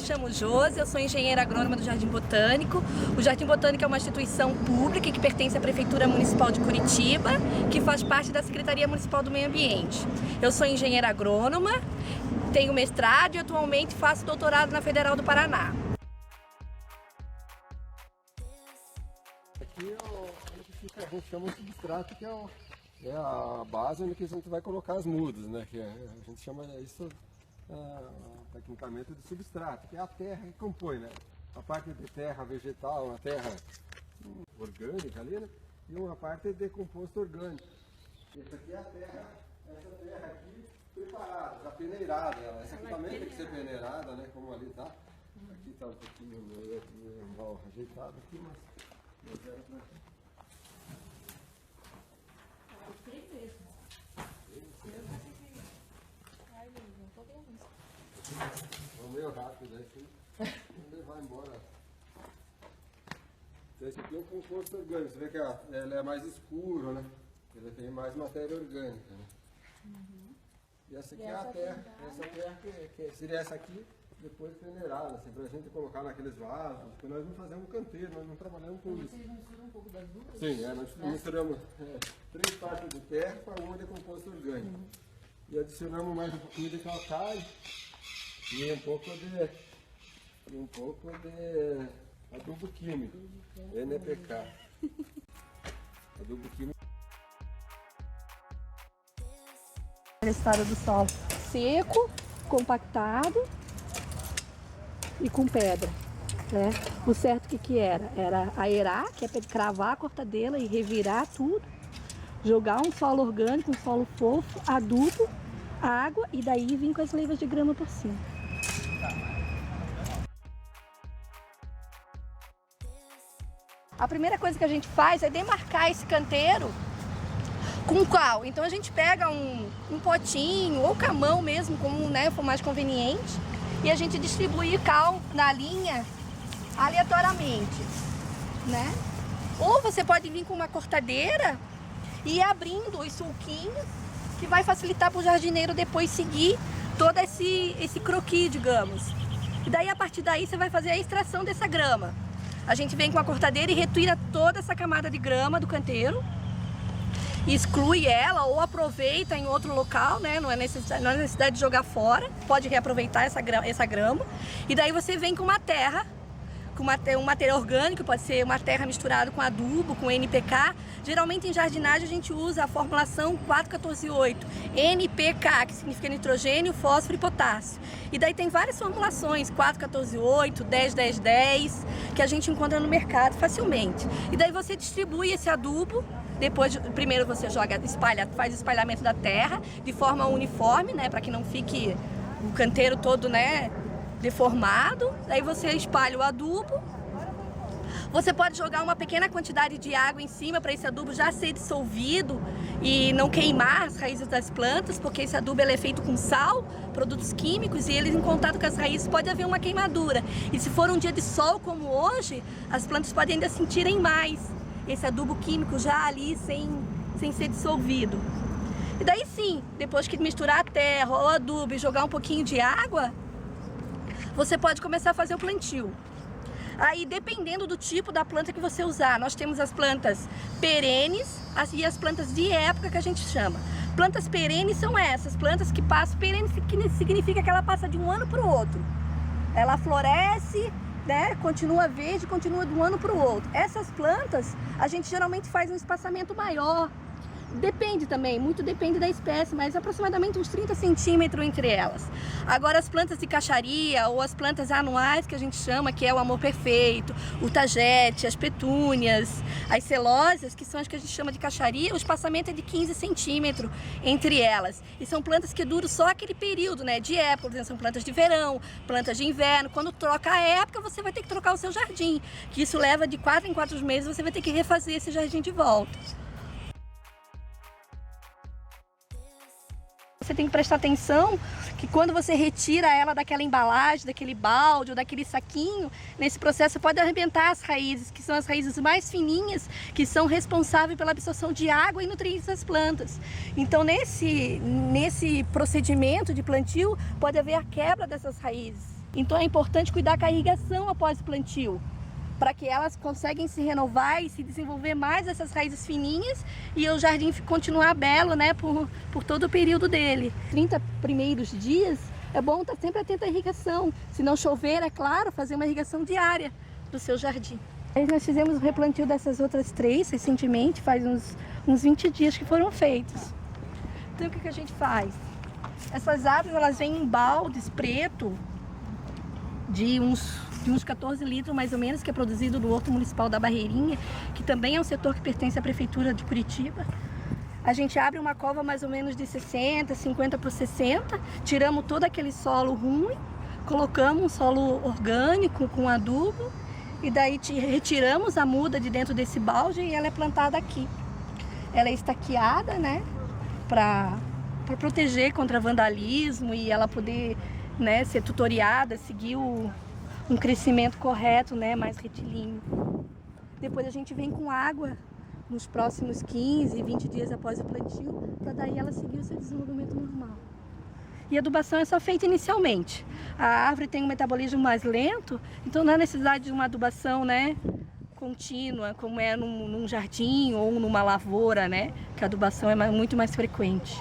chamo Josi, eu sou engenheira agrônoma do Jardim Botânico. O Jardim Botânico é uma instituição pública que pertence à Prefeitura Municipal de Curitiba, que faz parte da Secretaria Municipal do Meio Ambiente. Eu sou engenheira agrônoma, tenho mestrado e atualmente faço doutorado na Federal do Paraná. Aqui a gente chama de substrato, que é a base onde a gente vai colocar as mudas, né? Que a gente chama isso tecnicamente de substrato, que é a terra que compõe, né? A parte de terra vegetal, uma terra orgânica ali, né? E uma parte de composto orgânico. Essa aqui é a terra, essa terra aqui preparada, já peneirada. Essa aqui também tem que ser peneirada, né? Como ali tá. Aqui tá um pouquinho mal ajeitado aqui, mas era pra aqui. Vamos meio rápido aí, vamos levar embora. Esse aqui é um composto orgânico, você vê que ele é mais escuro, né? Ele tem mais matéria orgânica, né? Uhum. E essa aqui é a terra, essa terra que seria essa aqui, depois peneirada, assim, pra gente colocar naqueles vasos, porque nós não fazemos canteiro, nós não trabalhamos com isso. Vocês misturam um pouco das duas? Sim, nós misturamos 3 partes de terra com uma de composto orgânico. Uhum. E adicionamos mais um pouquinho de calcário e um pouco de adubo químico, NPK. Adubo químico. Estado do solo seco, compactado e com pedra, né? O certo que era? Era aerar, que é para cravar a cortadela e revirar tudo, jogar um solo orgânico, um solo fofo, adubo, água e daí vir com as leivas de grama por cima. A primeira coisa que a gente faz é demarcar esse canteiro com qual? Então a gente pega um potinho ou com a mão mesmo, como for mais conveniente, e a gente distribui cal na linha aleatoriamente, né? Ou você pode vir com uma cortadeira e ir abrindo os sulquinhos, que vai facilitar para o jardineiro depois seguir todo esse croquis, digamos. E daí, a partir daí, você vai fazer a extração dessa grama. A gente vem com a cortadeira e retira toda essa camada de grama do canteiro, exclui ela ou aproveita em outro local, né? Não é necessidade de jogar fora, pode reaproveitar essa grama. E daí você vem com uma terra, com um material orgânico, pode ser uma terra misturada com adubo, com NPK. Geralmente em jardinagem a gente usa a formulação 4,14,8, NPK, que significa nitrogênio, fósforo e potássio. E daí tem várias formulações, 4,14,8, 10,10,10, que a gente encontra no mercado facilmente. E daí você distribui esse adubo. Depois, primeiro você faz o espalhamento da terra de forma uniforme, né, para que não fique o canteiro todo, né, deformado. Daí você espalha o adubo. Você pode jogar uma pequena quantidade de água em cima para esse adubo já ser dissolvido e não queimar as raízes das plantas, porque esse adubo ele é feito com sal, produtos químicos, e eles em contato com as raízes pode haver uma queimadura. E se for um dia de sol como hoje, as plantas podem ainda sentirem mais esse adubo químico já ali sem ser dissolvido. E daí sim, depois que misturar a terra, o adubo e jogar um pouquinho de água, você pode começar a fazer o plantio. Aí, dependendo do tipo da planta que você usar, nós temos as plantas perenes e as plantas de época, que a gente chama. Plantas perenes são essas, plantas que passam, perene significa que ela passa de um ano para o outro. Ela floresce, né, continua verde, continua de um ano para o outro. Essas plantas, a gente geralmente faz um espaçamento maior. Depende também, muito depende da espécie, mas aproximadamente uns 30 centímetros entre elas. Agora as plantas de caixaria ou as plantas anuais que a gente chama, que é o amor perfeito, o tagete, as petúnias, as celósias, que são as que a gente chama de caixaria, o espaçamento é de 15 centímetros entre elas. E são plantas que duram só aquele período, né, de época, por exemplo, são plantas de verão, plantas de inverno. Quando troca a época, você vai ter que trocar o seu jardim, que isso leva de 4 em 4 meses, você vai ter que refazer esse jardim de volta. Você tem que prestar atenção que quando você retira ela daquela embalagem, daquele balde ou daquele saquinho, nesse processo pode arrebentar as raízes, que são as raízes mais fininhas, que são responsáveis pela absorção de água e nutrientes das plantas. Então nesse procedimento de plantio pode haver a quebra dessas raízes. Então é importante cuidar com a irrigação após o plantio, para que elas conseguem se renovar e se desenvolver mais essas raízes fininhas e o jardim continuar belo, né, por todo o período dele. 30 primeiros dias é bom estar sempre atento à irrigação. Se não chover, é claro, fazer uma irrigação diária do seu jardim. Aí nós fizemos o replantio dessas outras 3 recentemente, faz uns 20 dias que foram feitos. Então o que a gente faz? Essas árvores, elas vêm em baldes preto de uns 14 litros mais ou menos, que é produzido no Horto Municipal da Barreirinha, que também é um setor que pertence à Prefeitura de Curitiba. A gente abre uma cova mais ou menos de 60, 50 por 60, tiramos todo aquele solo ruim, colocamos um solo orgânico com adubo e daí retiramos a muda de dentro desse balde e ela é plantada aqui. Ela é estaqueada, né, para proteger contra vandalismo e ela poder, né, ser tutoriada, seguir um crescimento correto, né, mais retilíneo. Depois a gente vem com água nos próximos 15, 20 dias após o plantio, para daí ela seguir o seu desenvolvimento normal. E a adubação é só feita inicialmente. A árvore tem um metabolismo mais lento, então não há necessidade de uma adubação, né, contínua, como é num jardim ou numa lavoura, né, que a adubação é muito mais frequente.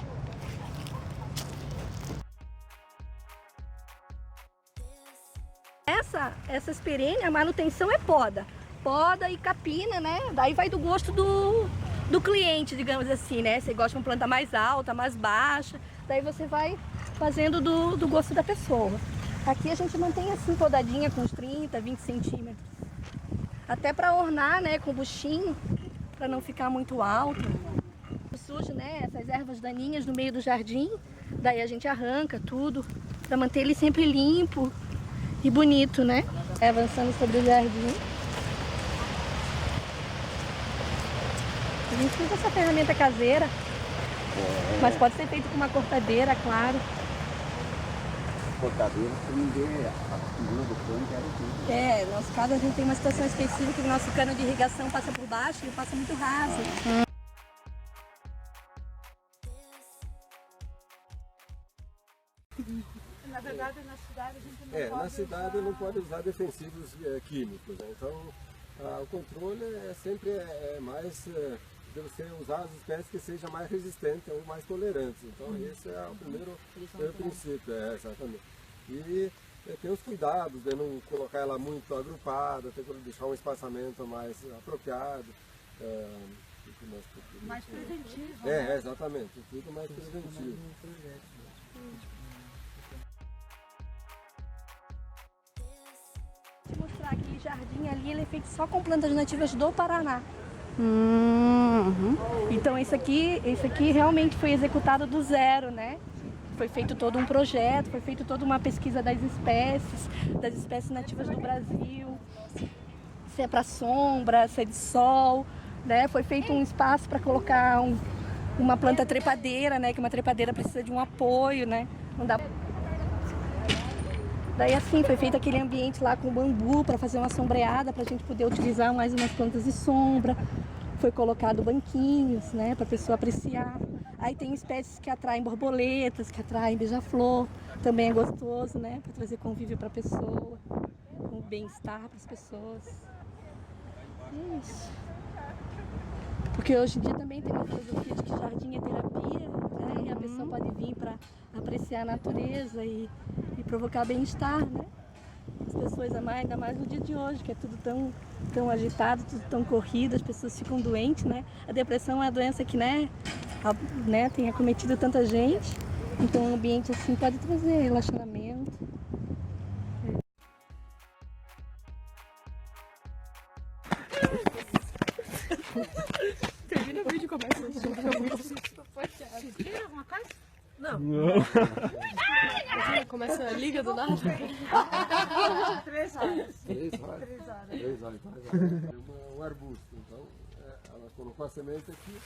Essas perenes, a manutenção é poda e capina, né? Daí vai do gosto do cliente, digamos assim, né? Você gosta de uma planta mais alta, mais baixa, daí você vai fazendo do gosto da pessoa. Aqui a gente mantém assim podadinha com uns 30, 20 centímetros. Até para ornar, né, com buchinho, para não ficar muito alto. Sujo, né, essas ervas daninhas no meio do jardim, daí a gente arranca tudo, para manter ele sempre limpo e bonito, né? Avançando sobre o jardim. A gente usa essa ferramenta caseira, mas pode ser feito com uma cortadeira, claro. Cortadeira, para não ver a figura do cano que era tudo. É, no nosso caso a gente tem uma situação específica que o nosso cano de irrigação passa por baixo e passa muito raso. Na verdade, na cidade a gente não pode na cidade não pode usar defensivos químicos, né? Então o controle é sempre mais de você usar as espécies que sejam mais resistentes ou mais tolerantes. Então esse é o primeiro princípio, exatamente. E tem os cuidados de não colocar ela muito agrupada, ter que deixar um espaçamento mais apropriado. mais preventivo. Exatamente, tudo mais preventivo. Vou mostrar aquele jardim ali, ele é feito só com plantas nativas do Paraná. Então esse aqui realmente foi executado do zero, né? Foi feito todo um projeto, foi feito toda uma pesquisa das espécies nativas do Brasil, se é para sombra, se é de sol, né? Foi feito um espaço para colocar uma planta trepadeira, né? Que uma trepadeira precisa de um apoio, né? Não dá. Daí assim, foi feito aquele ambiente lá com bambu para fazer uma sombreada, para a gente poder utilizar mais umas plantas de sombra. Foi colocado banquinhos, né, para a pessoa apreciar. Aí tem espécies que atraem borboletas, que atraem beija-flor. Também é gostoso, né, para trazer convívio para a pessoa, um bem-estar para as pessoas. É isso. Porque hoje em dia também tem uma filosofia de que jardim é terapia, né, e a pessoa pode vir para apreciar a natureza e provocar bem-estar, né? As pessoas, ainda mais no dia de hoje, que é tudo tão agitado, tudo tão corrido, as pessoas ficam doentes, né? A depressão é uma doença que, né, tem acometido tanta gente, então um ambiente assim pode trazer relaxamento. Termina o vídeo e começa a Vocês viram alguma coisa? Não. Começa a liga do nada. 3 horas. 3 horas. 3 horas. Um arbusto. Então, ela colocou a semente aqui.